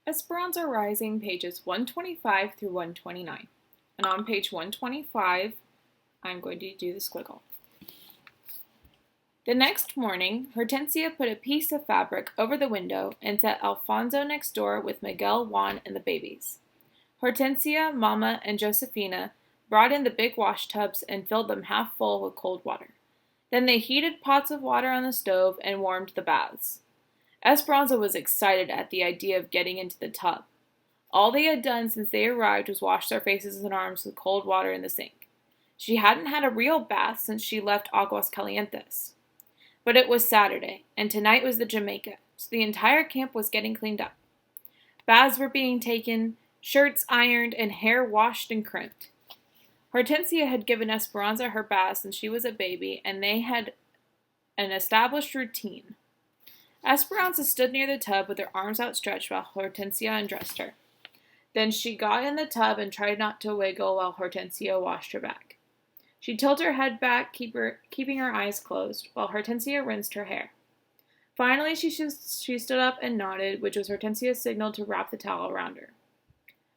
Esperanza Rising, pages 125 through 129. And on page 125, I'm going to do the squiggle. The next morning, Hortensia put a piece of fabric over the window and set Alfonso next door with Miguel, Juan, and the babies. Hortensia, Mama, and Josefina brought in the big wash tubs and filled them half full with cold water. Then they heated pots of water on the stove and warmed the baths. Esperanza was excited at the idea of getting into the tub. All they had done since they arrived was wash their faces and arms with cold water in the sink. She hadn't had a real bath since she left Aguas Calientes. But it was Saturday, and tonight was the Jamaica, so the entire camp was getting cleaned up. Baths were being taken, shirts ironed, and hair washed and crimped. Hortensia had given Esperanza her bath since she was a baby, and they had an established routine. Esperanza stood near the tub with her arms outstretched while Hortensia undressed her. Then she got in the tub and tried not to wiggle while Hortensia washed her back. She tilted her head back, keeping her eyes closed, while Hortensia rinsed her hair. Finally, she stood up and nodded, which was Hortensia's signal to wrap the towel around her.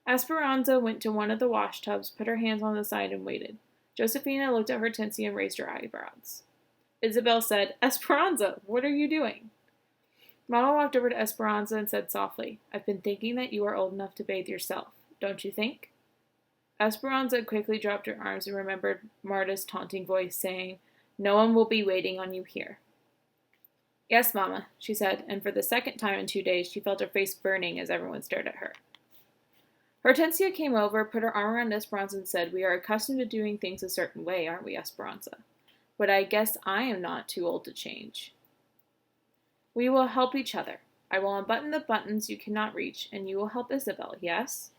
Esperanza went to one of the wash tubs, put her hands on the side, and waited. Josefina looked at Hortensia and raised her eyebrows. Isabel said, "Esperanza, what are you doing?" Mama walked over to Esperanza and said softly, "I've been thinking that you are old enough to bathe yourself, don't you think?" Esperanza quickly dropped her arms and remembered Marta's taunting voice saying, "No one will be waiting on you here." "Yes, Mama," she said, and for the second time in 2 days she felt her face burning as everyone stared at her. Hortensia came over, put her arm around Esperanza and said, "We are accustomed to doing things a certain way, aren't we, Esperanza? But I guess I am not too old to change. We will help each other. I will unbutton the buttons you cannot reach, and you will help Isabel, yes?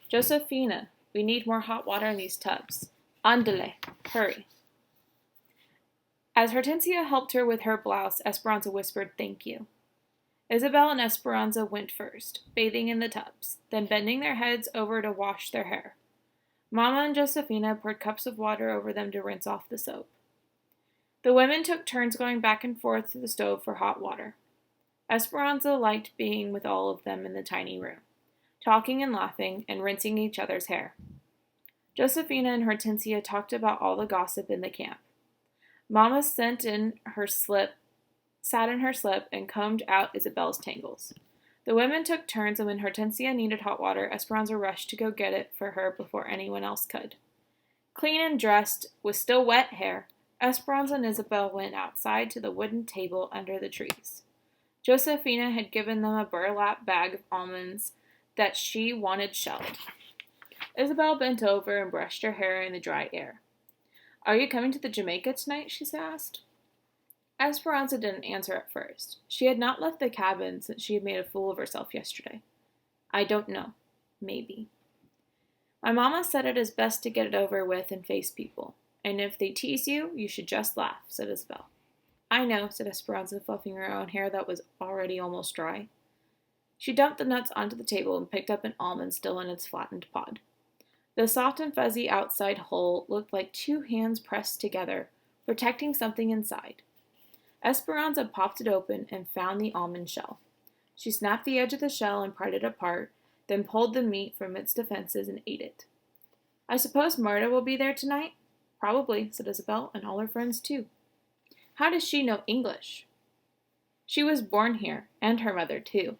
Josefina, we need more hot water in these tubs. Andale, hurry." As Hortensia helped her with her blouse, Esperanza whispered, "Thank you." Isabel and Esperanza went first, bathing in the tubs, then bending their heads over to wash their hair. Mama and Josefina poured cups of water over them to rinse off the soap. The women took turns going back and forth to the stove for hot water. Esperanza liked being with all of them in the tiny room, talking and laughing and rinsing each other's hair. Josefina and Hortensia talked about all the gossip in the camp. Mama sat in her slip and combed out Isabel's tangles. The women took turns, and when Hortensia needed hot water, Esperanza rushed to go get it for her before anyone else could. Clean and dressed, with still wet hair, Esperanza and Isabel went outside to the wooden table under the trees. Josefina had given them a burlap bag of almonds that she wanted shelled. Isabel bent over and brushed her hair in the dry air. "Are you coming to the Jamaica tonight?" she asked. Esperanza didn't answer at first. She had not left the cabin since she had made a fool of herself yesterday. "I don't know. Maybe. My mama said it is best to get it over with and face people. And if they tease you, you should just laugh," said Isabel. "I know," said Esperanza, fluffing her own hair that was already almost dry. She dumped the nuts onto the table and picked up an almond still in its flattened pod. The soft and fuzzy outside hull looked like two hands pressed together, protecting something inside. Esperanza popped it open and found the almond shell. She snapped the edge of the shell and pried it apart, then pulled the meat from its defenses and ate it. "I suppose Marta will be there tonight?" "Probably," said Isabel, "and all her friends too." "How does she know English?" "She was born here, and her mother too."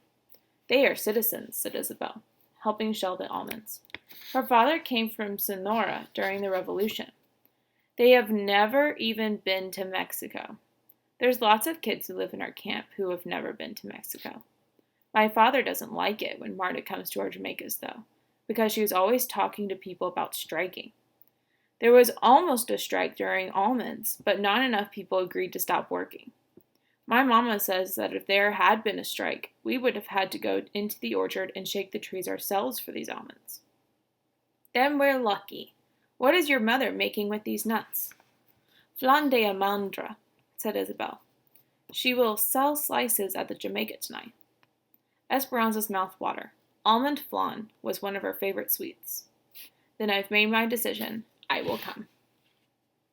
"They are citizens," said Isabel, helping shell the almonds. "Her father came from Sonora during the Revolution. They have never even been to Mexico. There's lots of kids who live in our camp who have never been to Mexico. My father doesn't like it when Marta comes to our Jamaicas, though, because she is always talking to people about striking. There was almost a strike during almonds, but not enough people agreed to stop working. My mama says that if there had been a strike, we would have had to go into the orchard and shake the trees ourselves for these almonds." "Then we're lucky. What is your mother making with these nuts?" "Flan de almendra," said Isabel. "She will sell slices at the Jamaica tonight." Esperanza's mouth watered. Almond flan was one of her favorite sweets. "Then I've made my decision. I will come."